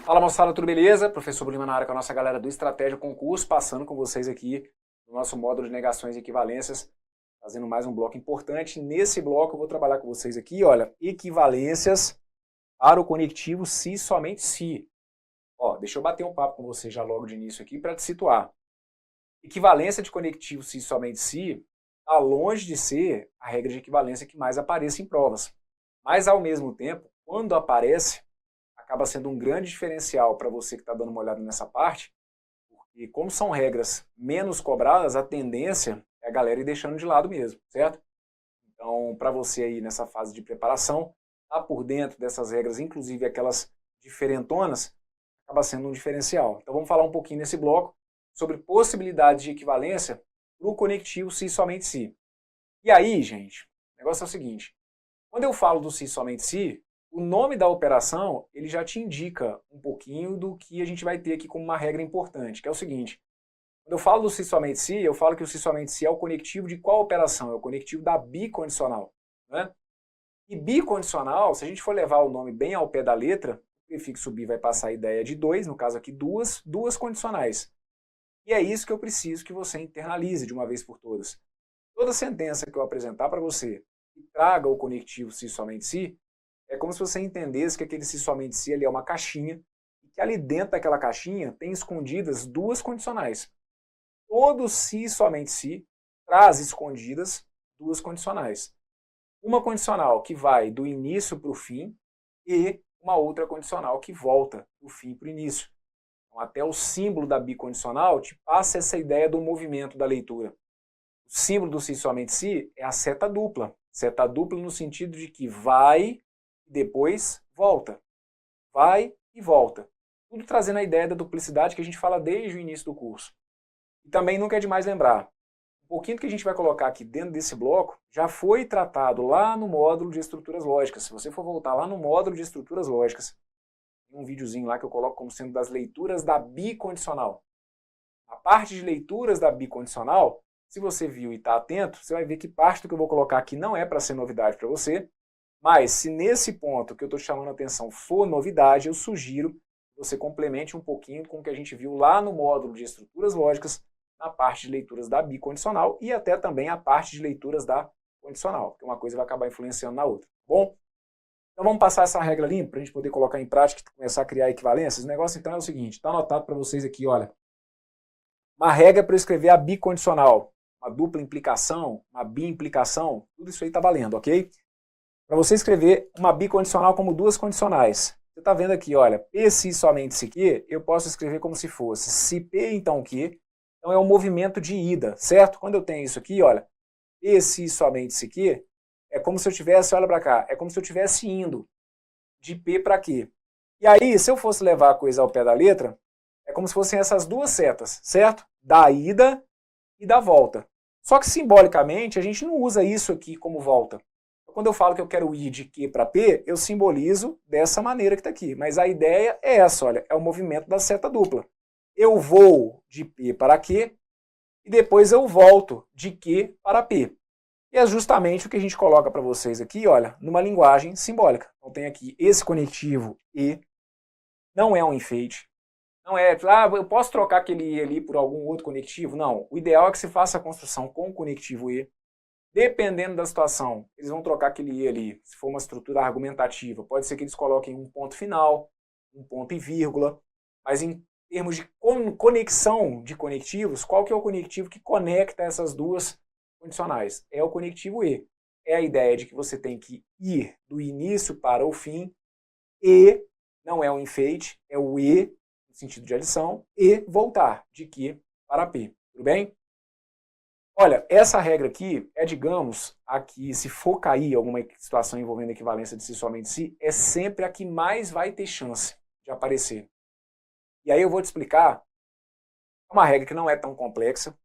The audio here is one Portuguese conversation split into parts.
Fala moçada, tudo beleza? Professor Lima na área com a nossa galera do Estratégia Concurso, passando com vocês aqui no nosso módulo de negações e equivalências, fazendo mais um bloco importante. Nesse bloco eu vou trabalhar com vocês aqui, olha, equivalências para o conectivo se e somente se. Ó, deixa eu bater um papo com você já logo de início aqui para te situar. Equivalência de conectivo se e somente se está longe de ser a regra de equivalência que mais aparece em provas. Mas, ao mesmo tempo, quando aparece, acaba sendo um grande diferencial para você que está dando uma olhada nessa parte, porque como são regras menos cobradas, a tendência é a galera ir deixando de lado mesmo, certo? Então, para você aí nessa fase de preparação, tá por dentro dessas regras, inclusive aquelas diferentonas, acaba sendo um diferencial. Então vamos falar um pouquinho nesse bloco sobre possibilidades de equivalência para o conectivo se e somente se. E aí, gente, o negócio é o seguinte, quando eu falo do se e somente se, o nome da operação ele já te indica um pouquinho do que a gente vai ter aqui como uma regra importante, que é o seguinte, quando eu falo do se somente se, eu falo que o se somente se é o conectivo de qual operação? É o conectivo da bicondicional, né? E bicondicional, se a gente for levar o nome bem ao pé da letra, o prefixo bi vai passar a ideia de dois, no caso aqui duas condicionais. E é isso que eu preciso que você internalize de uma vez por todas. Toda sentença que eu apresentar para você que traga o conectivo se somente se, é como se você entendesse que aquele se somente se ali é uma caixinha e que ali dentro daquela caixinha tem escondidas duas condicionais. Todo se somente se traz escondidas duas condicionais. Uma condicional que vai do início para o fim e uma outra condicional que volta do fim para o início. Então, até o símbolo da bicondicional te passa essa ideia do movimento da leitura. O símbolo do se somente se é a seta dupla. Seta dupla no sentido de que vai e depois volta. Vai e volta. Tudo trazendo a ideia da duplicidade que a gente fala desde o início do curso. E também nunca é demais lembrar, um pouquinho que a gente vai colocar aqui dentro desse bloco já foi tratado lá no módulo de estruturas lógicas. Se você for voltar lá no módulo de estruturas lógicas, tem um videozinho lá que eu coloco como sendo das leituras da bicondicional. A parte de leituras da bicondicional, se você viu e está atento, você vai ver que parte do que eu vou colocar aqui não é para ser novidade para você, mas se nesse ponto que eu estou chamando a atenção for novidade, eu sugiro que você complemente um pouquinho com o que a gente viu lá no módulo de estruturas lógicas, na parte de leituras da bicondicional e até também a parte de leituras da condicional, porque uma coisa vai acabar influenciando na outra, tá bom? Então vamos passar essa regra limpa para a gente poder colocar em prática e começar a criar equivalências. O negócio então é o seguinte, está anotado para vocês aqui, olha, uma regra para escrever a bicondicional, uma dupla implicação, uma biimplicação, tudo isso aí está valendo, ok? Para você escrever uma bicondicional como duas condicionais, você está vendo aqui, olha, P se somente se que, eu posso escrever como se fosse se P então que, então é um movimento de ida, certo? Quando eu tenho isso aqui, olha, P se somente se que, é como se eu tivesse, olha para cá, é como se eu estivesse indo de P para Q. E aí, se eu fosse levar a coisa ao pé da letra, é como se fossem essas duas setas, certo? Da ida e da volta. Só que simbolicamente a gente não usa isso aqui como volta. Quando eu falo que eu quero ir de Q para P, eu simbolizo dessa maneira que está aqui. Mas a ideia é essa, olha, é o movimento da seta dupla. Eu vou de P para Q e depois eu volto de Q para P. E é justamente o que a gente coloca para vocês aqui, olha, numa linguagem simbólica. Então tem aqui esse conectivo E, não é um enfeite, não é, eu posso trocar aquele E ali por algum outro conectivo? Não, o ideal é que se faça a construção com o conectivo E. Dependendo da situação, eles vão trocar aquele E ali, se for uma estrutura argumentativa, pode ser que eles coloquem um ponto final, um ponto e vírgula, mas em termos de conexão de conectivos, qual que é o conectivo que conecta essas duas condicionais? É o conectivo E. É a ideia de que você tem que ir do início para o fim, e não é um enfeite, é o E, no sentido de adição, e voltar de Q para P. Tudo bem? Olha, essa regra aqui é, digamos, a que, se for cair alguma situação envolvendo equivalência de si somente si, é sempre a que mais vai ter chance de aparecer. E aí eu vou te explicar uma regra que não é tão complexa,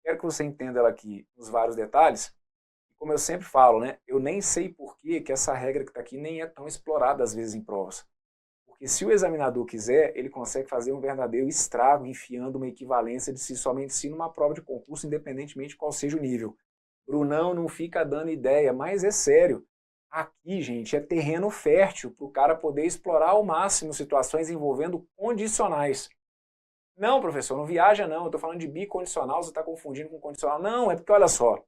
quero que você entenda ela aqui nos vários detalhes. Como eu sempre falo, né, eu nem sei por que essa regra que está aqui nem é tão explorada às vezes em provas. Porque se o examinador quiser, ele consegue fazer um verdadeiro estrago enfiando uma equivalência de si somente si numa prova de concurso, independentemente de qual seja o nível. Brunão não fica dando ideia, mas é sério. Aqui, gente, é terreno fértil para o cara poder explorar ao máximo situações envolvendo condicionais. Não, professor, não viaja não, eu estou falando de bicondicional, você está confundindo com condicional. Não, é porque, olha só,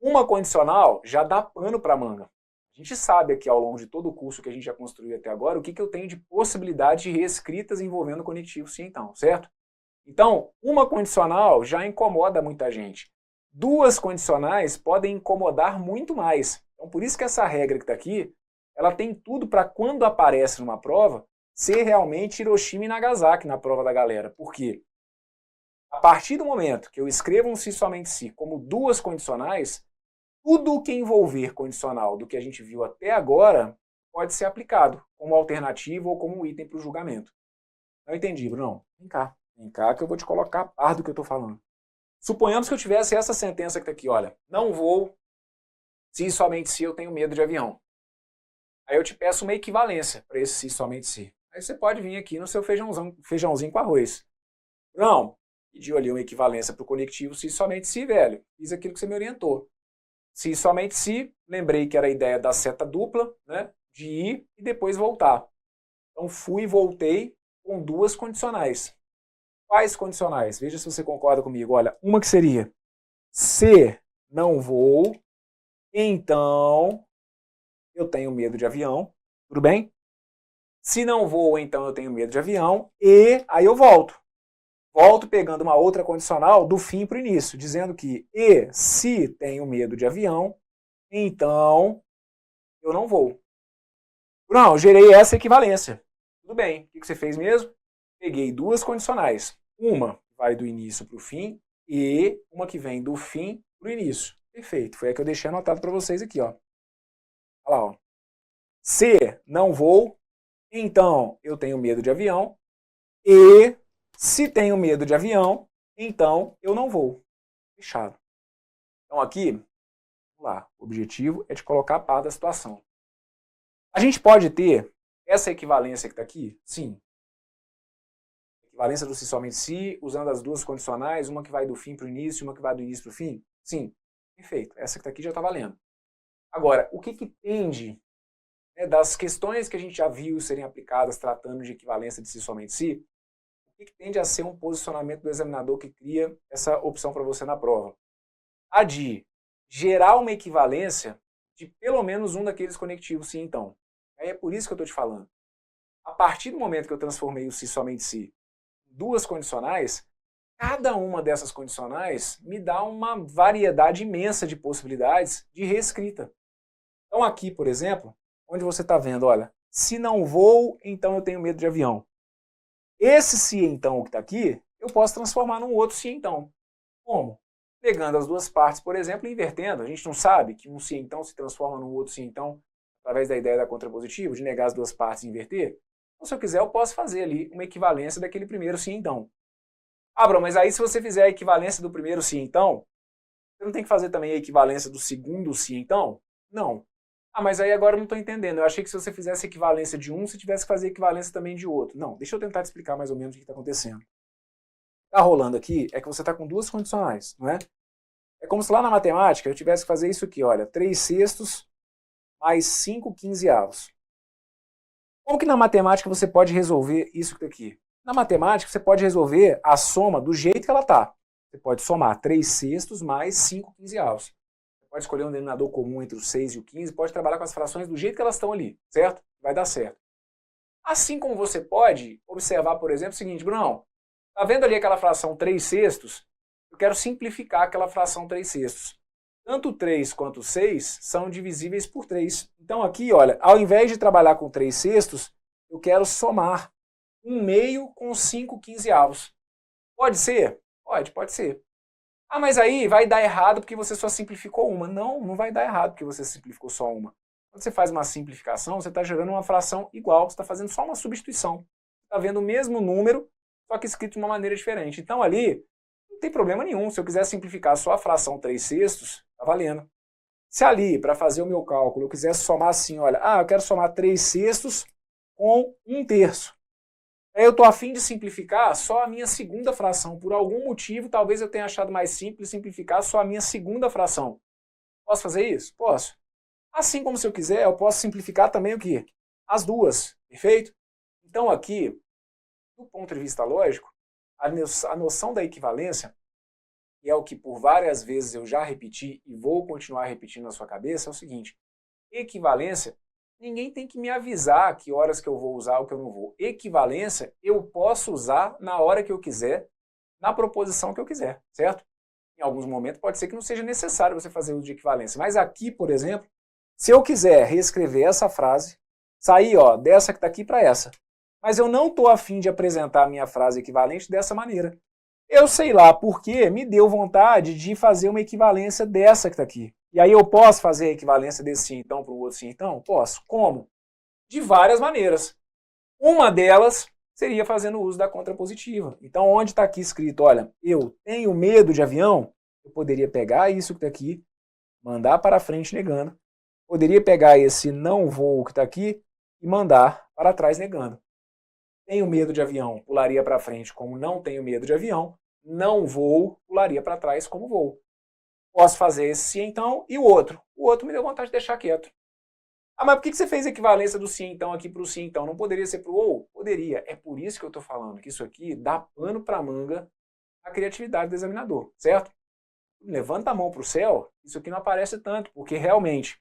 uma condicional já dá pano para manga. A gente sabe aqui ao longo de todo o curso que a gente já construiu até agora o que eu tenho de possibilidades de reescritas envolvendo conectivo sim então, certo? Então, uma condicional já incomoda muita gente. Duas condicionais podem incomodar muito mais. Então, por isso que essa regra que está aqui, ela tem tudo para quando aparece numa prova, ser realmente Hiroshima e Nagasaki na prova da galera. Por quê? A partir do momento que eu escrevo um se somente se como duas condicionais, tudo o que envolver condicional do que a gente viu até agora pode ser aplicado como alternativa ou como item para o julgamento. Não entendi, Bruno? Vem cá que eu vou te colocar a par do que eu estou falando. Suponhamos que eu tivesse essa sentença que está aqui, olha, não vou se e somente se eu tenho medo de avião. Aí eu te peço uma equivalência para esse se e somente se. Aí você pode vir aqui no seu feijãozinho com arroz. Não, pediu ali uma equivalência para o conectivo se e somente se, velho. Fiz aquilo que você me orientou. Se e somente se, lembrei que era a ideia da seta dupla, né, de ir e depois voltar. Então fui e voltei com duas condicionais. Quais condicionais? Veja se você concorda comigo. Olha, uma que seria se não vou, então eu tenho medo de avião. Tudo bem? Se não vou, então eu tenho medo de avião. E aí eu volto. Volto pegando uma outra condicional do fim para o início, dizendo que e se tenho medo de avião, então eu não vou. Não, gerei essa equivalência. Tudo bem. O que você fez mesmo? Peguei duas condicionais. Uma vai do início para o fim e uma que vem do fim para o início. Perfeito. Foi a que eu deixei anotado para vocês aqui. Ó. Olha lá. Ó. Se não vou, então eu tenho medo de avião. E se tenho medo de avião, então eu não vou. Fechado. Então aqui, vamos lá. O objetivo é de colocar a par da situação. A gente pode ter essa equivalência que está aqui? Sim. Equivalência do se somente se, usando as duas condicionais, uma que vai do fim para o início, uma que vai do início para o fim? Sim. Perfeito. Essa que está aqui já está valendo. Agora, o que tende, né, das questões que a gente já viu serem aplicadas tratando de equivalência de se somente se, o que tende a ser um posicionamento do examinador que cria essa opção para você na prova? A de gerar uma equivalência de pelo menos um daqueles conectivos sim então. Aí é por isso que eu estou te falando. A partir do momento que eu transformei o se somente se em duas condicionais, cada uma dessas condicionais me dá uma variedade imensa de possibilidades de reescrita. Então aqui, por exemplo, onde você está vendo, olha, se não vou, então eu tenho medo de avião. Esse se então que está aqui, eu posso transformar num outro se então. Como? Pegando as duas partes, por exemplo, e invertendo. A gente não sabe que um se então se transforma num outro se então através da ideia da contrapositiva, de negar as duas partes e inverter. Então, se eu quiser, eu posso fazer ali uma equivalência daquele primeiro se então. Ah, Bruno, mas aí se você fizer a equivalência do primeiro se então, você não tem que fazer também a equivalência do segundo se então? Não. Ah, mas aí agora eu não estou entendendo. Eu achei que se você fizesse equivalência de um, você tivesse que fazer equivalência também de outro. Não, deixa eu tentar te explicar mais ou menos o que está acontecendo. O que está rolando aqui é que você está com duas condicionais, não é? É como se lá na matemática eu tivesse que fazer isso aqui, olha, 3/6 mais 5/15. Como que na matemática você pode resolver isso aqui? Na matemática você pode resolver a soma do jeito que ela está. Você pode somar 3/6 mais 5/15. Você pode escolher um denominador comum entre o 6 e o 15, pode trabalhar com as frações do jeito que elas estão ali, certo? Vai dar certo. Assim como você pode observar, por exemplo, o seguinte, Bruno, tá vendo ali aquela fração 3/6? Eu quero simplificar aquela fração 3/6. Tanto 3 quanto 6 são divisíveis por 3. Então aqui, olha, ao invés de trabalhar com 3/6, eu quero somar 1/2 com 5/15. Pode ser? Pode ser. Ah, mas aí vai dar errado porque você só simplificou uma. Não, não vai dar errado porque você simplificou só uma. Quando você faz uma simplificação, você está gerando uma fração igual, você está fazendo só uma substituição. Você está vendo o mesmo número, só que escrito de uma maneira diferente. Então ali, não tem problema nenhum. Se eu quiser simplificar só a fração 3/6, tá valendo. Se ali, para fazer o meu cálculo, eu quisesse somar assim, olha, eu quero somar 3/6 com 1/3. Aí eu estou a fim de simplificar só a minha segunda fração. Por algum motivo, talvez eu tenha achado mais simples simplificar só a minha segunda fração. Posso fazer isso? Posso. Assim como se eu quiser, eu posso simplificar também o quê? As duas, perfeito? Então aqui, do ponto de vista lógico, a noção da equivalência, que é o que por várias vezes eu já repeti e vou continuar repetindo na sua cabeça, é o seguinte: equivalência, ninguém tem que me avisar que horas que eu vou usar ou que eu não vou. Equivalência, eu posso usar na hora que eu quiser, na proposição que eu quiser, certo? Em alguns momentos pode ser que não seja necessário você fazer uso de equivalência, mas aqui, por exemplo, se eu quiser reescrever essa frase, sair dessa que está aqui para essa, mas eu não estou afim de apresentar a minha frase equivalente dessa maneira. Eu sei lá porque me deu vontade de fazer uma equivalência dessa que está aqui. E aí eu posso fazer a equivalência desse sim então para o outro sim então? Posso. Como? De várias maneiras. Uma delas seria fazendo uso da contrapositiva. Então, onde está aqui escrito, olha, eu tenho medo de avião, eu poderia pegar isso que está aqui, mandar para frente negando. Poderia pegar esse não vou que está aqui e mandar para trás negando. Tenho medo de avião, pularia para frente como não tenho medo de avião. Não vou, pularia para trás como vou. Posso fazer esse sim então e o outro. O outro me deu vontade de deixar quieto. Ah, mas por que você fez a equivalência do sim então aqui para o sim então? Não poderia ser para o ou? Poderia. É por isso que eu estou falando que isso aqui dá pano para manga a criatividade do examinador, certo? Levanta a mão para o céu, isso aqui não aparece tanto, porque realmente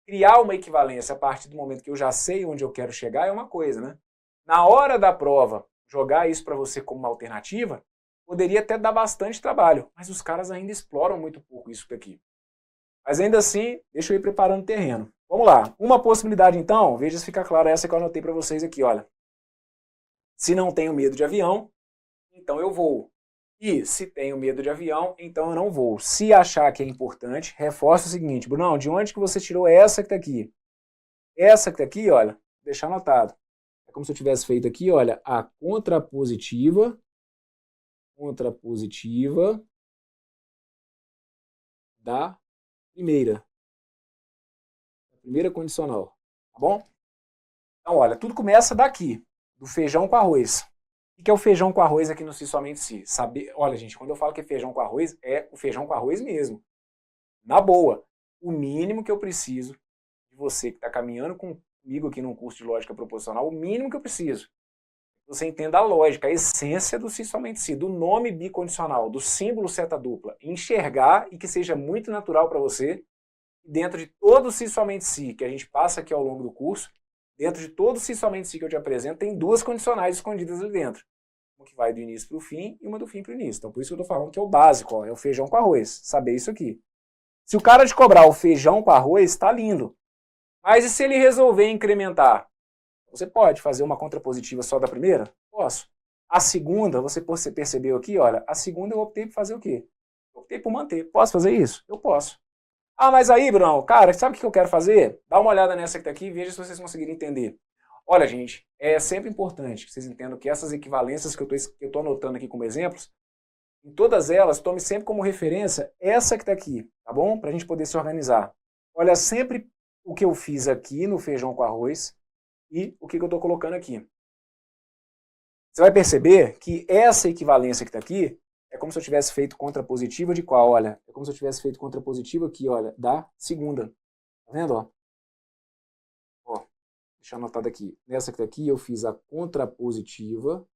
criar uma equivalência a partir do momento que eu já sei onde eu quero chegar é uma coisa, né? Na hora da prova, jogar isso para você como uma alternativa, poderia até dar bastante trabalho, mas os caras ainda exploram muito pouco isso aqui. Mas ainda assim, deixa eu ir preparando o terreno. Vamos lá. Uma possibilidade então, veja se fica clara essa que eu anotei para vocês aqui, olha. Se não tenho medo de avião, então eu vou. E se tenho medo de avião, então eu não vou. Se achar que é importante, reforça o seguinte: Brunão, de onde que você tirou essa que está aqui? Essa que está aqui, olha, deixar anotado. É como se eu tivesse feito aqui, olha, a contrapositiva da primeira. A primeira condicional, tá bom? Então, olha, tudo começa daqui, do feijão com arroz. O que é o feijão com arroz aqui no Si Somente Si? Saber, olha, gente, quando eu falo que é feijão com arroz, é o feijão com arroz mesmo. Na boa, o mínimo que eu preciso de você que está caminhando comigo aqui num curso de lógica proposicional, o mínimo que eu preciso. Você entenda a lógica, a essência do Si Somente Si, do nome bicondicional, do símbolo seta dupla. Enxergar e que seja muito natural para você. Dentro de todo o Si Somente Si que a gente passa aqui ao longo do curso, dentro de todo o Si Somente Si que eu te apresento, tem duas condicionais escondidas ali dentro. Uma que vai do início para o fim e uma do fim para o início. Então, por isso que eu estou falando que é o básico, é o feijão com arroz. Saber isso aqui. Se o cara te cobrar o feijão com arroz, está lindo. Mas e se ele resolver incrementar? Você pode fazer uma contrapositiva só da primeira? Posso. A segunda, você percebeu aqui, olha, a segunda eu optei por fazer o quê? Eu optei por manter. Posso fazer isso? Eu posso. Ah, mas aí, Bruno, cara, sabe o que eu quero fazer? Dá uma olhada nessa que está aqui e veja se vocês conseguirem entender. Olha, gente, é sempre importante que vocês entendam que essas equivalências que eu estou anotando aqui como exemplos, em todas elas, tome sempre como referência essa que está aqui, tá bom? Para a gente poder se organizar. Olha sempre o que eu fiz aqui no feijão com arroz e o que eu estou colocando aqui. Você vai perceber que essa equivalência que está aqui é como se eu tivesse feito contrapositiva de qual? Olha, é como se eu tivesse feito contrapositiva aqui, olha, da segunda. Tá vendo, ó? Ó, deixa eu anotar aqui. Nessa que tá aqui eu fiz a contrapositiva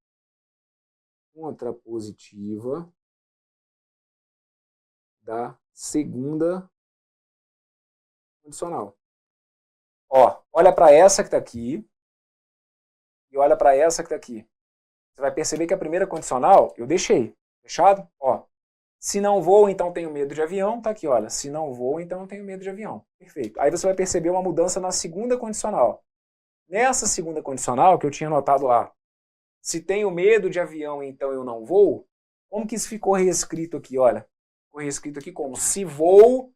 da segunda condicional. Ó, olha para essa que tá aqui e olha para essa que tá aqui. Você vai perceber que a primeira condicional eu deixei. Fechado? Ó. Se não vou, então tenho medo de avião. Tá aqui, olha. Se não vou, então tenho medo de avião. Perfeito. Aí você vai perceber uma mudança na segunda condicional. Nessa segunda condicional que eu tinha anotado lá. Se tenho medo de avião, então eu não vou. Como que isso ficou reescrito aqui, olha? Ficou reescrito aqui como? Se vou,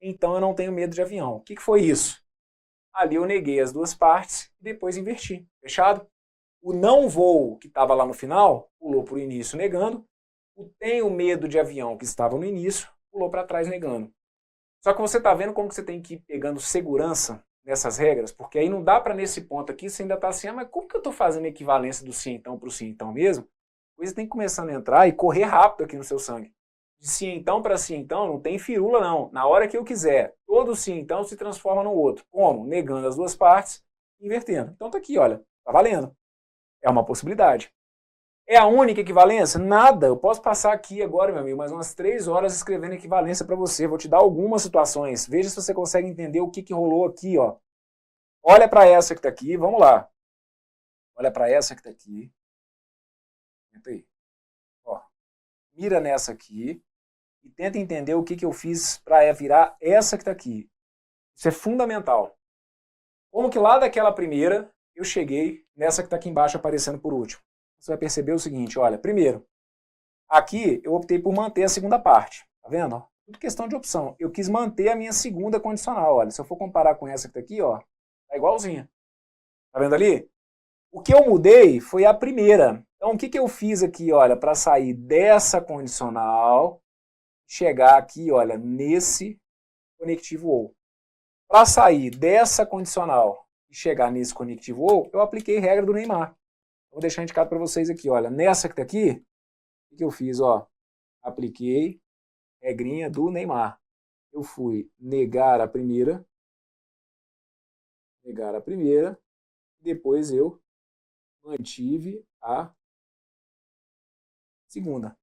então eu não tenho medo de avião. O que foi isso? Ali eu neguei as duas partes e depois inverti. Fechado? O não vou, que estava lá no final, pulou para o início negando. O tenho medo de avião, que estava no início, pulou para trás negando. Só que você está vendo como que você tem que ir pegando segurança nessas regras? Porque aí não dá para nesse ponto aqui, você ainda está assim, mas como que eu estou fazendo a equivalência do sim então para o sim então mesmo? Coisa tem que começar a entrar e correr rápido aqui no seu sangue. de se então para se então não tem firula não. Na hora que eu quiser, todo se então se transforma no outro. Como? Negando as duas partes e invertendo. Então tá aqui, olha, tá valendo. É uma possibilidade. É a única equivalência? Nada. Eu posso passar aqui agora, meu amigo, mais umas 3 horas escrevendo equivalência para você. Vou te dar algumas situações. Veja se você consegue entender o que rolou aqui, ó. Olha para essa que está aqui, vamos lá. Olha para essa que está aqui. Tenta aí. Ó, mira nessa aqui e tenta entender o que eu fiz para virar essa que está aqui. Isso é fundamental. Como que lá daquela primeira eu cheguei nessa que está aqui embaixo aparecendo por último? Você vai perceber o seguinte, olha, primeiro, aqui eu optei por manter a segunda parte, tá vendo? Tudo questão de opção. Eu quis manter a minha segunda condicional, olha, se eu for comparar com essa que tá aqui, ó, tá igualzinha. Tá vendo ali? O que eu mudei foi a primeira. Então, o que eu fiz aqui, olha, para sair dessa condicional, chegar aqui, olha, nesse conectivo OU. Para sair dessa condicional e chegar nesse conectivo OU, eu apliquei regra do Neymar. Vou deixar indicado para vocês aqui, olha, nessa que está aqui, o que eu fiz, ó, apliquei regrinha do Neymar. Eu fui negar a primeira, depois eu mantive a segunda.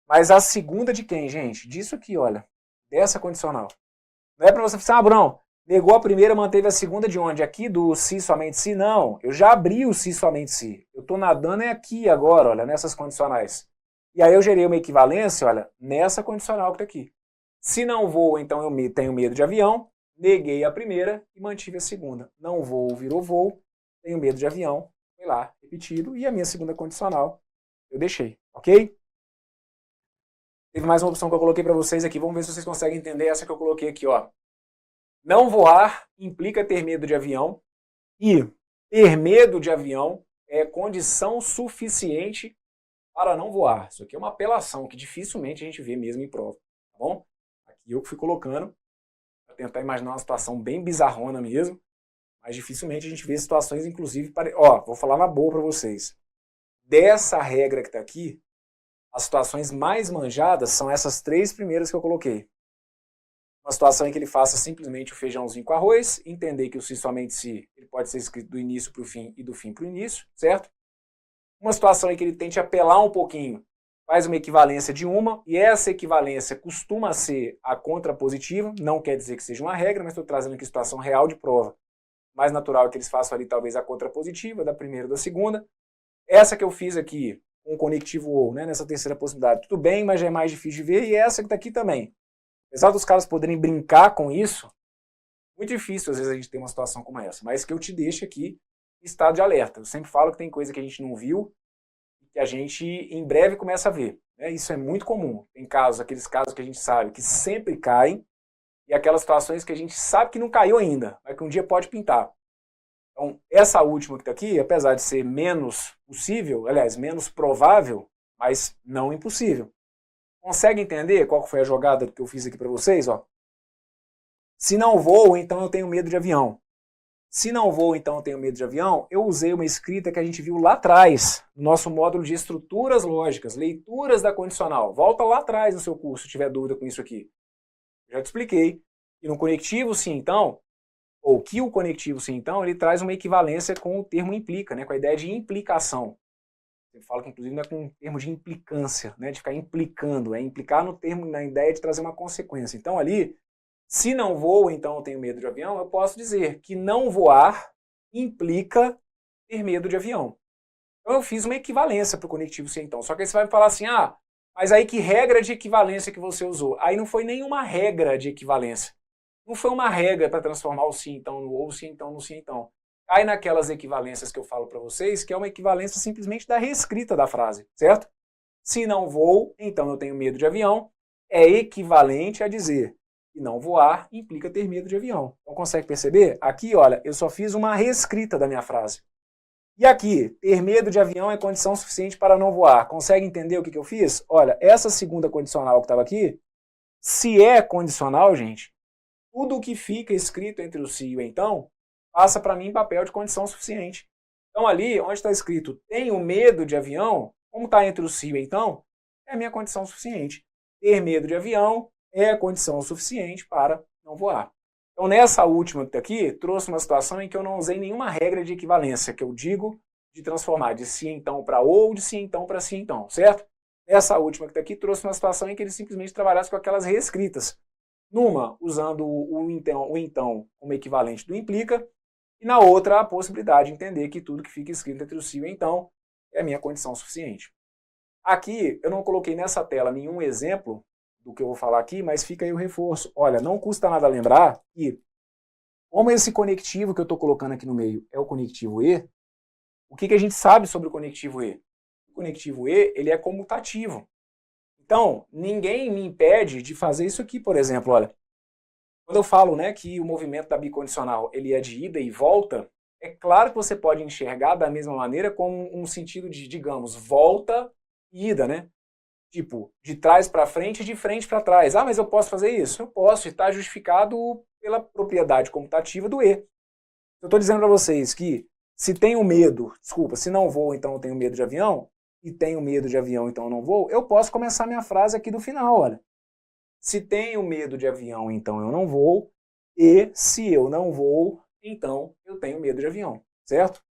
Mas a segunda de quem, gente? Disso aqui, olha, dessa condicional. Não é para você falar, Bruno, negou a primeira, manteve a segunda de onde? Aqui do se, somente se? Não, eu já abri o se, somente se. Eu estou nadando é aqui agora, olha, nessas condicionais. E aí eu gerei uma equivalência, olha, nessa condicional que está aqui. Se não vou, então eu tenho medo de avião, neguei a primeira e mantive a segunda. Não vou, virou voo, tenho medo de avião, foi lá, repetido, e a minha segunda condicional eu deixei, ok? Teve mais uma opção que eu coloquei para vocês aqui, vamos ver se vocês conseguem entender essa que eu coloquei aqui, ó. Não voar implica ter medo de avião e ter medo de avião é condição suficiente para não voar. Isso aqui é uma apelação que dificilmente a gente vê mesmo em prova, tá bom? Aqui eu que fui colocando para tentar imaginar uma situação bem bizarrona mesmo, mas dificilmente a gente vê situações, inclusive, ó, vou falar na boa para vocês. Dessa regra que está aqui, as situações mais manjadas são essas 3 primeiras que eu coloquei. Uma situação em que ele faça simplesmente o feijãozinho com arroz, entender que o se, somente se, ele pode ser escrito do início para o fim e do fim para o início, certo? Uma situação em que ele tente apelar um pouquinho, faz uma equivalência de uma, e essa equivalência costuma ser a contrapositiva, não quer dizer que seja uma regra, mas estou trazendo aqui situação real de prova. Mais natural é que eles façam ali talvez a contrapositiva, da primeira ou da segunda. Essa que eu fiz aqui, com o conectivo OU, né, nessa terceira possibilidade, tudo bem, mas já é mais difícil de ver, e essa que está aqui também. Apesar dos caras poderem brincar com isso, muito difícil às vezes a gente ter uma situação como essa, mas que eu te deixo aqui em estado de alerta. Eu sempre falo que tem coisa que a gente não viu e que a gente em breve começa a ver. Né? Isso é muito comum. Tem casos, aqueles casos que a gente sabe que sempre caem e aquelas situações que a gente sabe que não caiu ainda, mas que um dia pode pintar. Então, essa última que está aqui, apesar de ser menos possível, aliás, menos provável, mas não impossível. Consegue entender qual foi a jogada que eu fiz aqui para vocês? Ó? Se não vou, então eu tenho medo de avião. Se não vou, então eu tenho medo de avião, eu usei uma escrita que a gente viu lá atrás, no nosso módulo de estruturas lógicas, leituras da condicional. Volta lá atrás no seu curso, se tiver dúvida com isso aqui. Eu já te expliquei. E no conectivo sim, então, ou que o conectivo sim, então, ele traz uma equivalência com o termo implica, né, com a ideia de implicação. Eu falo que, inclusive, não é com o termo de implicância, né, de ficar implicando, é implicar no termo, na ideia de trazer uma consequência. Então, ali, se não vou, então eu tenho medo de avião, eu posso dizer que não voar implica ter medo de avião. Então, eu fiz uma equivalência para o conectivo sim, então. Só que aí você vai me falar assim, ah, mas aí que regra de equivalência que você usou? Aí não foi nenhuma regra de equivalência. Não foi uma regra para transformar o sim, então, no ou, o sim, então, no sim, então. Cai naquelas equivalências que eu falo para vocês, que é uma equivalência simplesmente da reescrita da frase, certo? Se não vou, então eu tenho medo de avião, é equivalente a dizer que não voar implica ter medo de avião. Então consegue perceber? Aqui, olha, eu só fiz uma reescrita da minha frase. E aqui, ter medo de avião é condição suficiente para não voar. Consegue entender o que eu fiz? Olha, essa segunda condicional que estava aqui, se é condicional, gente, tudo o que fica escrito entre o se e o então, passa para mim papel de condição suficiente. Então ali, onde está escrito tenho medo de avião, como está entre o se e o então, é a minha condição suficiente. ter medo de avião é condição suficiente para não voar. Então, nessa última aqui, trouxe uma situação em que eu não usei nenhuma regra de equivalência, que eu digo de transformar de se então para ou, de se então para se então, certo? Essa última que está aqui trouxe uma situação em que ele simplesmente trabalhasse com aquelas reescritas. Numa, usando o então como equivalente do implica, e na outra, a possibilidade de entender que tudo que fica escrito entre o se e o então é a minha condição suficiente. Aqui, eu não coloquei nessa tela nenhum exemplo do que eu vou falar aqui, mas fica aí o reforço. Olha, não custa nada lembrar que, como esse conectivo que eu estou colocando aqui no meio é o conectivo E, o que a gente sabe sobre o conectivo E? O conectivo E, ele é comutativo. Então, ninguém me impede de fazer isso aqui, por exemplo, olha. Quando eu falo, né, que o movimento da bicondicional ele é de ida e volta, é claro que você pode enxergar da mesma maneira como um sentido de, digamos, volta e ida, né? Tipo, de trás para frente e de frente para trás. Ah, mas eu posso fazer isso? Eu posso, e está justificado pela propriedade comutativa do E. Eu estou dizendo para vocês que se tenho medo, desculpa, se não vou, então eu tenho medo de avião, e tenho medo de avião, então eu não vou, eu posso começar minha frase aqui do final, olha. Se tenho medo de avião, então eu não vou. E se eu não vou, então eu tenho medo de avião, certo?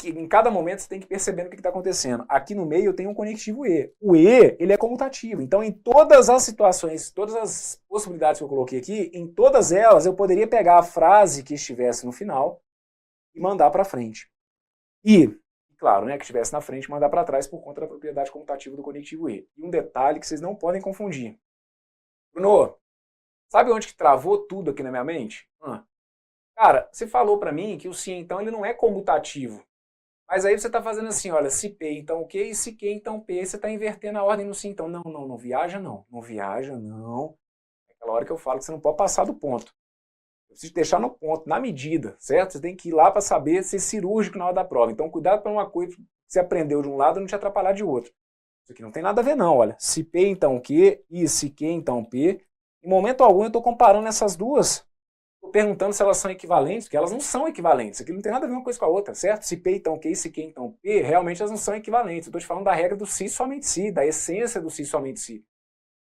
Em cada momento você tem que perceber o que está acontecendo. Aqui no meio eu tenho um conectivo E. O E, ele é comutativo. Então, em todas as situações, todas as possibilidades que eu coloquei aqui, em todas elas eu poderia pegar a frase que estivesse no final e mandar para frente. E, claro, né, que estivesse na frente, mandar para trás por conta da propriedade comutativa do conectivo E. E um detalhe que vocês não podem confundir. Bruno, sabe onde que travou tudo aqui na minha mente? Cara, você falou para mim que o se então ele não é comutativo. Mas aí você está fazendo assim, olha, se P então Q e se Q então P, você está invertendo a ordem no se então. Não, não viaja não. Não viaja não. É aquela hora que eu falo que você não pode passar do ponto. Eu preciso deixar no ponto, na medida, certo? Você tem que ir lá para saber ser cirúrgico na hora da prova. Então cuidado para uma coisa que você aprendeu de um lado não te atrapalhar de outro. Isso aqui não tem nada a ver não, olha. Se P então Q e se Q então P. Em momento algum eu estou comparando essas duas. Estou perguntando se elas são equivalentes, porque elas não são equivalentes. Aqui não tem nada a ver uma coisa com a outra, certo? Se P então Q e se Q então P, realmente elas não são equivalentes. Eu estou te falando da regra do se somente se, da essência do se somente se.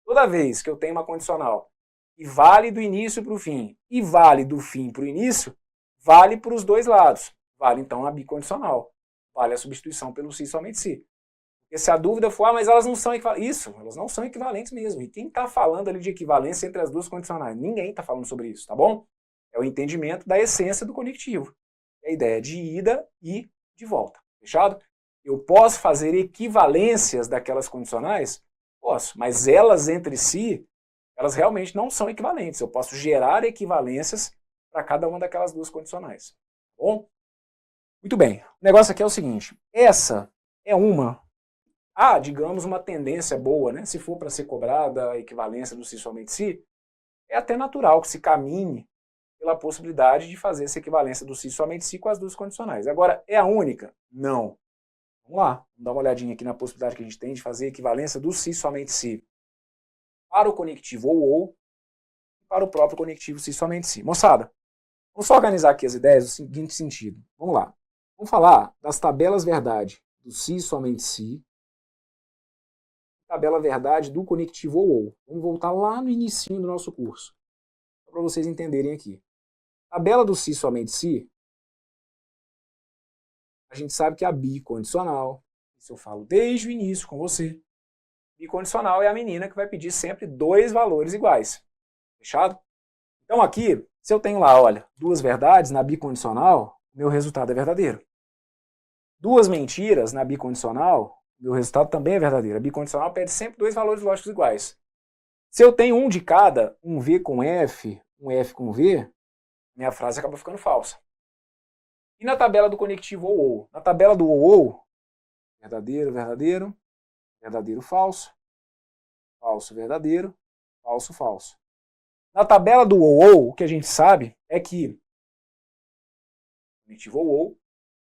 Toda vez que eu tenho uma condicional que vale do início para o fim e vale do fim para o início, vale para os dois lados. Vale então a bicondicional. Vale a substituição pelo se somente se. Porque se a dúvida for, mas elas não são equivalentes. Isso, elas não são equivalentes mesmo. E quem está falando ali de equivalência entre as duas condicionais? Ninguém está falando sobre isso, tá bom? É o entendimento da essência do conectivo. É a ideia de ida e de volta. Fechado? Eu posso fazer equivalências daquelas condicionais? Posso, mas elas entre si, elas realmente não são equivalentes. Eu posso gerar equivalências para cada uma daquelas duas condicionais. Tá bom? Muito bem. O negócio aqui é o seguinte. Essa é digamos, uma tendência boa, né? Se for para ser cobrada a equivalência do se somente se, é até natural que se caminhe pela possibilidade de fazer essa equivalência do se somente se com as duas condicionais. Agora, é a única? Não. Vamos lá, vamos dar uma olhadinha aqui na possibilidade que a gente tem de fazer a equivalência do se somente se para o conectivo ou e para o próprio conectivo se somente se. Moçada, vamos só organizar aqui as ideias no seguinte sentido. Vamos lá. Vamos falar das tabelas verdade do se somente se, tabela verdade do conectivo ou. Vamos voltar lá no início do nosso curso, para vocês entenderem aqui. Tabela do se somente se, a gente sabe que a bicondicional, isso eu falo desde o início com você, bicondicional é a menina que vai pedir sempre dois valores iguais. Fechado? Então aqui, se eu tenho lá, olha, duas verdades na bicondicional, meu resultado é verdadeiro. Duas mentiras na bicondicional, meu resultado também é verdadeiro. A bicondicional pede sempre dois valores lógicos iguais. Se eu tenho um de cada, um V com F, um F com V, minha frase acaba ficando falsa. E na tabela do conectivo ou? Na tabela do ou, verdadeiro, verdadeiro, verdadeiro, falso, falso, verdadeiro, falso, falso. Na tabela do ou, o que a gente sabe é que o conectivo ou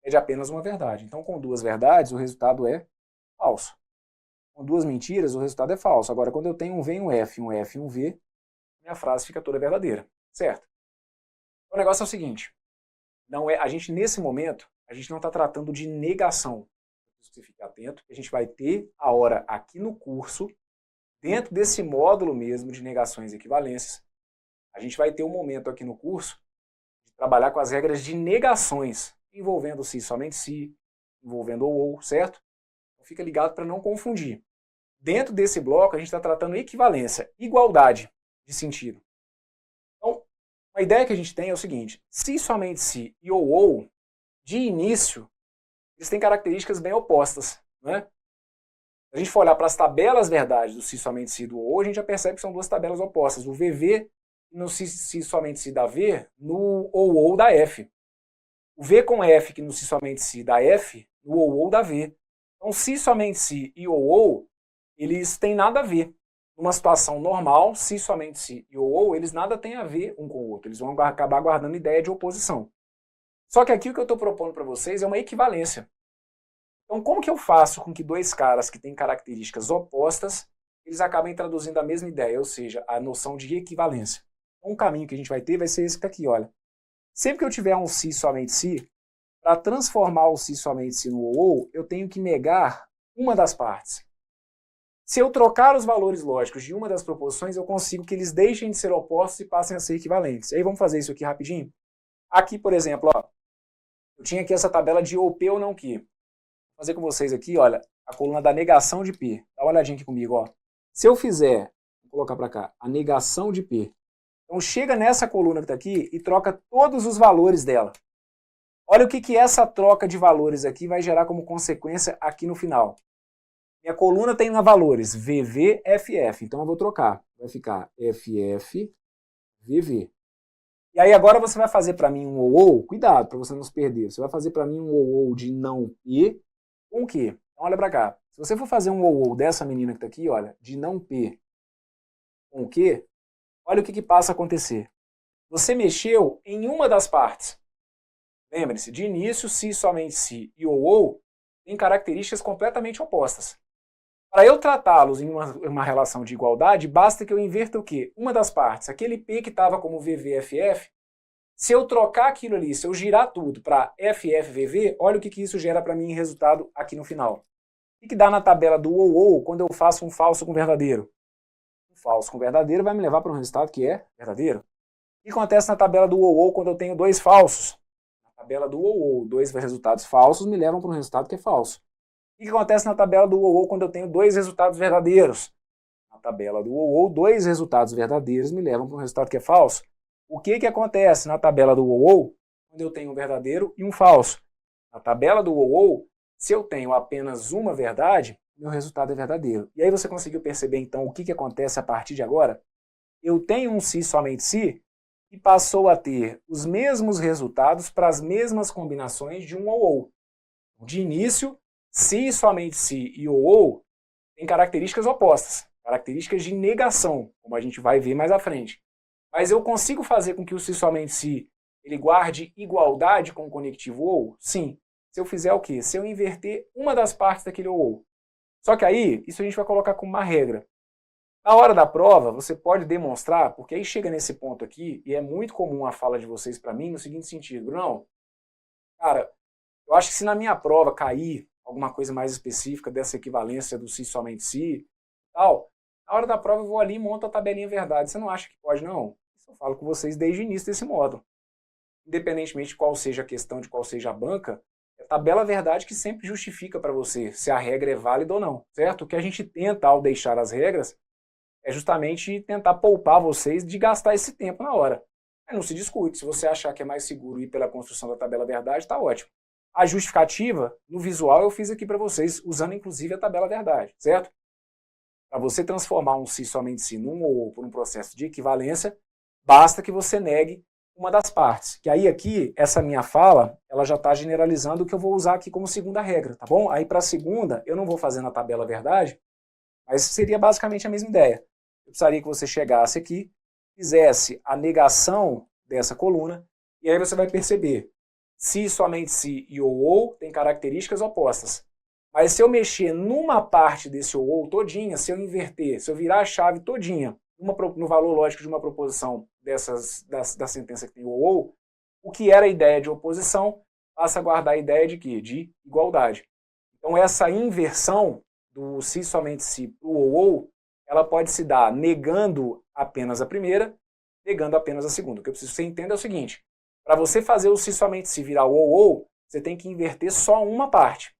é de apenas uma verdade. Então, com duas verdades, o resultado é falso. Com duas mentiras, o resultado é falso. Agora, quando eu tenho um V e um F e um V, minha frase fica toda verdadeira. Certo? O negócio é o seguinte. A gente, nesse momento, a gente não está tratando de negação. Você fica atento, que a gente vai ter a hora aqui no curso Dentro desse módulo mesmo de negações e equivalências, a gente vai ter um momento aqui no curso de trabalhar com as regras de negações, envolvendo se, somente se, envolvendo ou, certo? Então fica ligado para não confundir. Dentro desse bloco, a gente está tratando equivalência, igualdade de sentido. Então, a ideia que a gente tem é o seguinte: se, somente se e ou, de início, eles têm características bem opostas, né? Se a gente for olhar para as tabelas verdade do se, somente se e do ou, a gente já percebe que são duas tabelas opostas. O VV no se, somente se dá V, no ou dá F. O V com F, que no se, somente se dá F, no ou dá V. Então, se, somente se e ou, eles têm nada a ver. Numa situação normal, se, somente se e ou, eles nada têm a ver um com o outro. Eles vão acabar guardando ideia de oposição. Só que aqui o que eu estou propondo para vocês é uma equivalência. Então, como que eu faço com que dois caras que têm características opostas, eles acabem traduzindo a mesma ideia, ou seja, a noção de equivalência? Um caminho que a gente vai ter vai ser esse que está aqui, olha. Sempre que eu tiver um se, somente se, para transformar o se, somente se no ou, eu tenho que negar uma das partes. Se eu trocar os valores lógicos de uma das proposições, eu consigo que eles deixem de ser opostos e passem a ser equivalentes. E aí vamos fazer isso aqui rapidinho? Aqui, por exemplo, ó, eu tinha aqui essa tabela de ou P ou não Q. Vou fazer com vocês aqui, olha, a coluna da negação de P. Dá uma olhadinha aqui comigo, ó. Se eu fizer, vou colocar para cá, a negação de P. Então chega nessa coluna que está aqui e troca todos os valores dela. Olha o que essa troca de valores aqui vai gerar como consequência aqui no final. Minha coluna tem valores VV, FF, então eu vou trocar. Vai ficar FF, VV. E aí agora você vai fazer para mim um ou, cuidado para você não se perder. Você vai fazer para mim um ou de não P com o quê? Então olha para cá. Se você for fazer um ou dessa menina que está aqui, olha, de não P com o quê? Olha o que passa a acontecer. Você mexeu em uma das partes. Lembre-se, de início, se, somente se e ou têm características completamente opostas. Para eu tratá-los em uma relação de igualdade, basta que eu inverta o quê? Uma das partes. Aquele P que estava como VVFF, se eu trocar aquilo ali, se eu girar tudo para FFVV, olha o que isso gera para mim em resultado aqui no final. O que dá na tabela do ou quando eu faço um falso com verdadeiro? Falso com verdadeiro vai me levar para um resultado que é verdadeiro. O que acontece na tabela do ou quando eu tenho dois falsos? Na tabela do ou, dois resultados falsos me levam para um resultado que é falso. O que acontece na tabela do ou quando eu tenho dois resultados verdadeiros? Na tabela do ou, dois resultados verdadeiros me levam para um resultado que é falso. O que acontece na tabela do ou quando eu tenho um verdadeiro e um falso? Na tabela do ou, se eu tenho apenas uma verdade, meu resultado é verdadeiro. E aí você conseguiu perceber, então, o que acontece a partir de agora? Eu tenho um se, somente se, e passou a ter os mesmos resultados para as mesmas combinações de um ou. De início, se, somente se e ou têm características opostas, características de negação, como a gente vai ver mais à frente. Mas eu consigo fazer com que o se, somente se ele guarde igualdade com o conectivo ou? Sim. Se eu fizer o quê? Se eu inverter uma das partes daquele ou. Só que aí, isso a gente vai colocar como uma regra. Na hora da prova, você pode demonstrar, porque aí chega nesse ponto aqui, e é muito comum a fala de vocês para mim no seguinte sentido: não, cara, eu acho que se na minha prova cair alguma coisa mais específica dessa equivalência do se, somente se, tal, na hora da prova eu vou ali e monto a tabelinha verdade. Você não acha que pode, não? Isso eu falo com vocês desde o início desse módulo. Independentemente de qual seja a questão, de qual seja a banca, é a tabela verdade que sempre justifica para você se a regra é válida ou não, certo? O que a gente tenta ao deixar as regras é justamente tentar poupar vocês de gastar esse tempo na hora. Aí não se discute. Se você achar que é mais seguro ir pela construção da tabela verdade, está ótimo. A justificativa, no visual, eu fiz aqui para vocês, usando inclusive a tabela verdade, certo? Para você transformar um se, somente se, num ou por um processo de equivalência, basta que você negue uma das partes. Que aí aqui, essa minha fala, ela já está generalizando o que eu vou usar aqui como segunda regra, tá bom? Aí para a segunda, eu não vou fazer na tabela verdade, mas seria basicamente a mesma ideia. Eu precisaria que você chegasse aqui, fizesse a negação dessa coluna, e aí você vai perceber se, somente se e ou tem características opostas. Mas se eu mexer numa parte desse ou todinha, se eu inverter, se eu virar a chave todinha no valor lógico de uma proposição da sentença que tem ou, o que era a ideia de oposição passa a guardar a ideia de quê? De igualdade. Então essa inversão do se, somente se para o ou ela pode se dar negando apenas a primeira, negando apenas a segunda. O que eu preciso que você entenda é o seguinte, para você fazer o se somente se virar o ou, você tem que inverter só uma parte.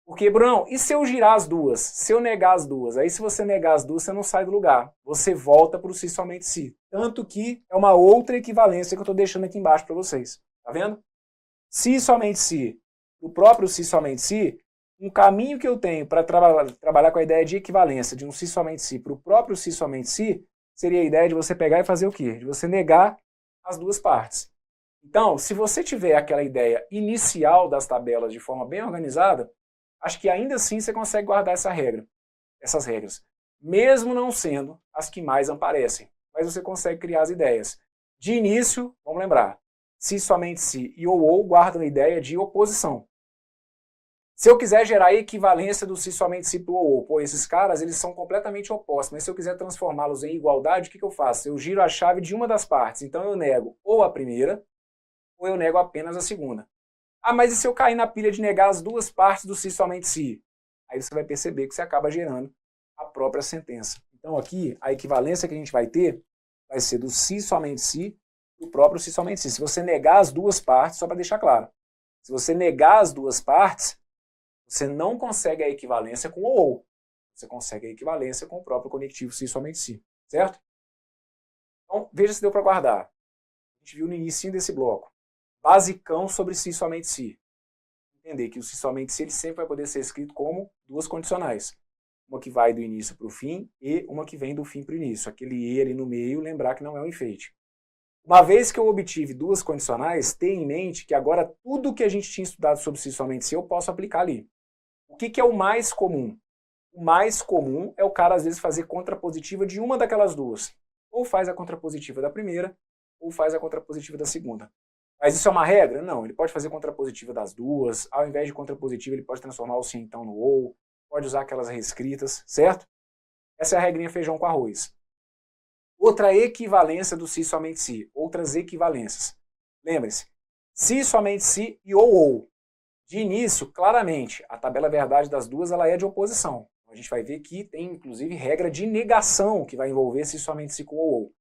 Porque, Brunão, e se eu girar as duas? Se eu negar as duas? Aí se você negar as duas, você não sai do lugar. Você volta para o se somente se. Tanto que é uma outra equivalência que eu estou deixando aqui embaixo para vocês. Tá vendo? Se somente se, o próprio se somente se, um caminho que eu tenho para trabalhar com a ideia de equivalência de um se somente se para o próprio se somente se, seria a ideia de você pegar e fazer o quê? De você negar as duas partes. Então, se você tiver aquela ideia inicial das tabelas de forma bem organizada, acho que ainda assim você consegue guardar essas regras, mesmo não sendo as que mais aparecem, mas você consegue criar as ideias. De início, vamos lembrar, se somente se e ou guardam a ideia de oposição. Se eu quiser gerar a equivalência do se somente se para o ou, pô, esses caras eles são completamente opostos, mas se eu quiser transformá-los em igualdade, o que eu faço? Eu giro a chave de uma das partes, então eu nego ou a primeira, ou eu nego apenas a segunda. Ah, mas e se eu cair na pilha de negar as duas partes do se somente se? Aí você vai perceber que você acaba gerando a própria sentença. Então aqui, a equivalência que a gente vai ter vai ser do se somente se e o próprio se somente se. Se você negar as duas partes, só para deixar claro, se você negar as duas partes, você não consegue a equivalência com o ou. Você consegue a equivalência com o próprio conectivo se somente se. Certo? Então, veja se deu para guardar. A gente viu no início desse bloco. Basicão sobre se somente se. Entender que o se somente se ele sempre vai poder ser escrito como duas condicionais. Uma que vai do início para o fim e uma que vem do fim para o início. Aquele e ali no meio, lembrar que não é um enfeite. Uma vez que eu obtive duas condicionais, tenha em mente que agora tudo que a gente tinha estudado sobre se somente se eu posso aplicar ali. O que é o mais comum? O mais comum é o cara às vezes fazer contrapositiva de uma daquelas duas. Ou faz a contrapositiva da primeira, ou faz a contrapositiva da segunda. Mas isso é uma regra? Não, ele pode fazer contrapositiva das duas, ao invés de contrapositiva ele pode transformar o sim então no ou, pode usar aquelas reescritas, certo? Essa é a regrinha feijão com arroz. Outra equivalência do se somente se, outras equivalências. Lembre-se, se somente se e ou. De início, claramente, a tabela verdade das duas ela é de oposição. A gente vai ver que tem inclusive regra de negação que vai envolver se somente se com ou.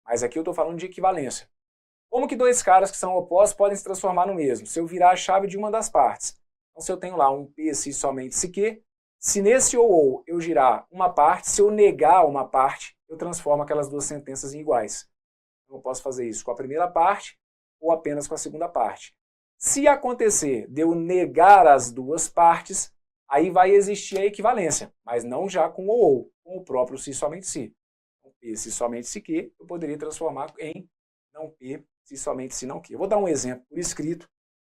Mas aqui eu estou falando de equivalência. Como que dois caras que são opostos podem se transformar no mesmo? Se eu virar a chave de uma das partes. Então, se eu tenho lá um P se somente se que, se nesse ou eu girar uma parte, se eu negar uma parte, eu transformo aquelas duas sentenças em iguais. Então, eu posso fazer isso com a primeira parte ou apenas com a segunda parte. Se acontecer de eu negar as duas partes, aí vai existir a equivalência, mas não já com ou, com o próprio se somente se. Então, P se somente se que, eu poderia transformar em não P se somente se não que. Eu vou dar um exemplo por escrito,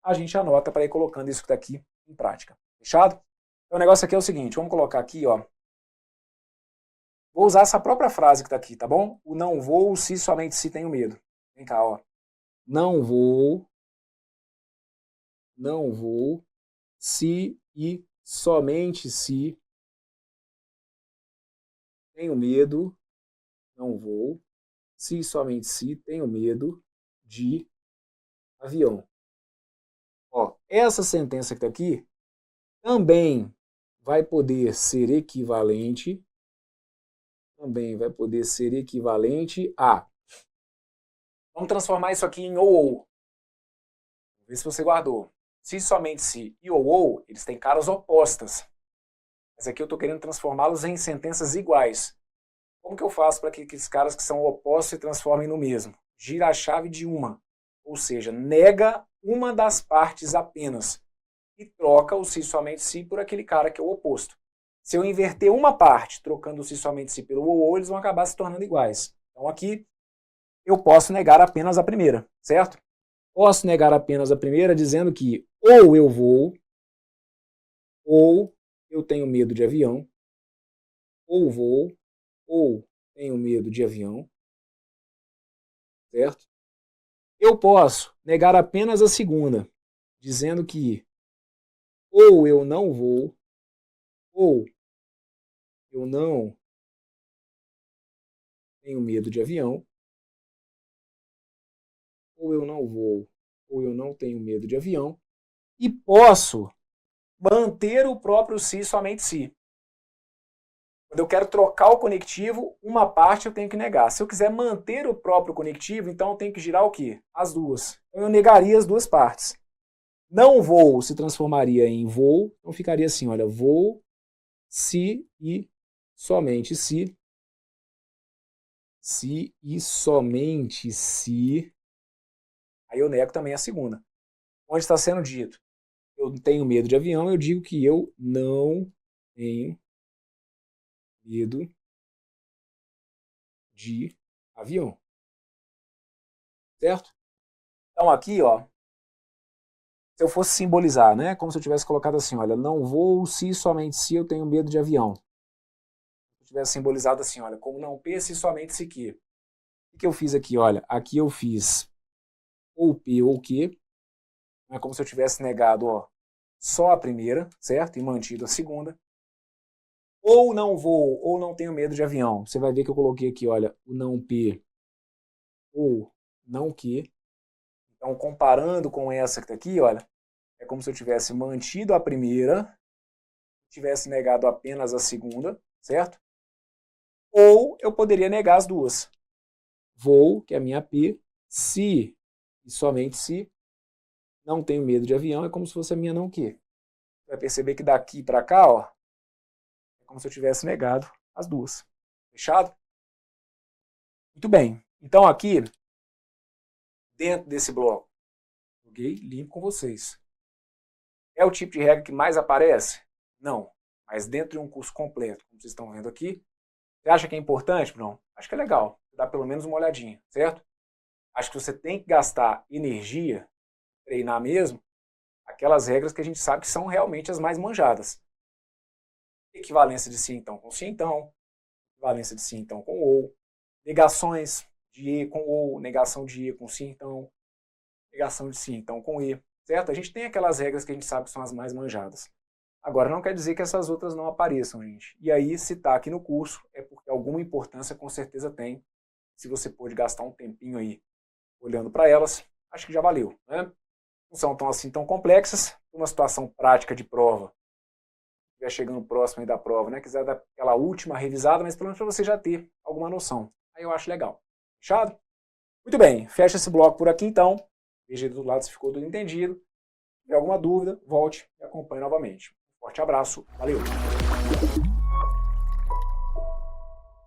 a gente anota para ir colocando isso daqui em prática. Fechado? Então o negócio aqui é o seguinte, vamos colocar aqui, ó. Vou usar essa própria frase que está aqui, tá bom? O não vou se somente se tenho medo. Vem cá, ó. Não vou se e somente se tenho medo, não vou se e somente se tenho medo de avião. Ó, essa sentença que está aqui também vai poder ser equivalente a. Vamos transformar isso aqui em ou. Vamos ver se você guardou. Se somente se e ou, eles têm caras opostas. Mas aqui eu estou querendo transformá-los em sentenças iguais. Como que eu faço para que esses caras que são opostos se transformem no mesmo? Gira a chave de uma. Ou seja, nega uma das partes apenas. E troca o se somente se por aquele cara que é o oposto. Se eu inverter uma parte, trocando o se somente se pelo ou, eles vão acabar se tornando iguais. Então aqui eu posso negar apenas a primeira, certo? Posso negar apenas a primeira dizendo que ou eu vou, ou eu tenho medo de avião, ou vou, ou tenho medo de avião, certo? Eu posso negar apenas a segunda, dizendo que ou eu não vou, ou eu não tenho medo de avião, ou eu não vou, ou eu não tenho medo de avião, e posso manter o próprio se somente se. Quando eu quero trocar o conectivo, uma parte eu tenho que negar. Se eu quiser manter o próprio conectivo, então eu tenho que girar o quê? As duas. Então eu negaria as duas partes. Não vou se transformaria em vou, então ficaria assim, olha, vou se e somente se e somente se, aí eu nego também a segunda. Onde está sendo dito? Eu tenho medo de avião, eu digo que eu não tenho medo de avião. Certo? Então aqui, ó, se eu fosse simbolizar, né, como se eu tivesse colocado assim, olha, não vou se somente se eu tenho medo de avião. Se eu tivesse simbolizado assim, olha, como não P se somente se que. O que eu fiz aqui, olha, aqui eu fiz ou P ou Q, é como se eu tivesse negado, ó, só a primeira, certo? E mantido a segunda. Ou não vou, ou não tenho medo de avião. Você vai ver que eu coloquei aqui, olha, o não P ou não Q. Então, comparando com essa que está aqui, olha, é como se eu tivesse mantido a primeira, tivesse negado apenas a segunda, certo? Ou eu poderia negar as duas. Vou, que é a minha P, se e somente se, não tenho medo de avião, é como se fosse a minha não que. Vai perceber que daqui para cá, ó, é como se eu tivesse negado as duas. Fechado? Muito bem. Então aqui, dentro desse bloco, joguei limpo com vocês. É o tipo de regra que mais aparece? Não. Mas dentro de um curso completo, como vocês estão vendo aqui, você acha que é importante? Não. Acho que é legal. Dá pelo menos uma olhadinha, certo? Acho que você tem que gastar energia, treinar mesmo, aquelas regras que a gente sabe que são realmente as mais manjadas. Equivalência de sim então com sim então, equivalência de sim então com ou, negações de e com ou, negação de e com sim então, negação de sim então com e, certo? A gente tem aquelas regras que a gente sabe que são as mais manjadas. Agora, não quer dizer que essas outras não apareçam, gente. E aí, se está aqui no curso, é porque alguma importância com certeza tem. Se você pôde gastar um tempinho aí olhando para elas, acho que já valeu, né? Não são tão assim tão complexas. Uma situação prática de prova, já chegando próximo aí da prova, né? Quiser dar aquela última revisada, mas pelo menos para você já ter alguma noção. Aí eu acho legal. Fechado? Muito bem, fecha esse bloco por aqui então. Veja aí do lado se ficou tudo entendido. Se tiver alguma dúvida, volte e acompanhe novamente. Forte abraço, valeu!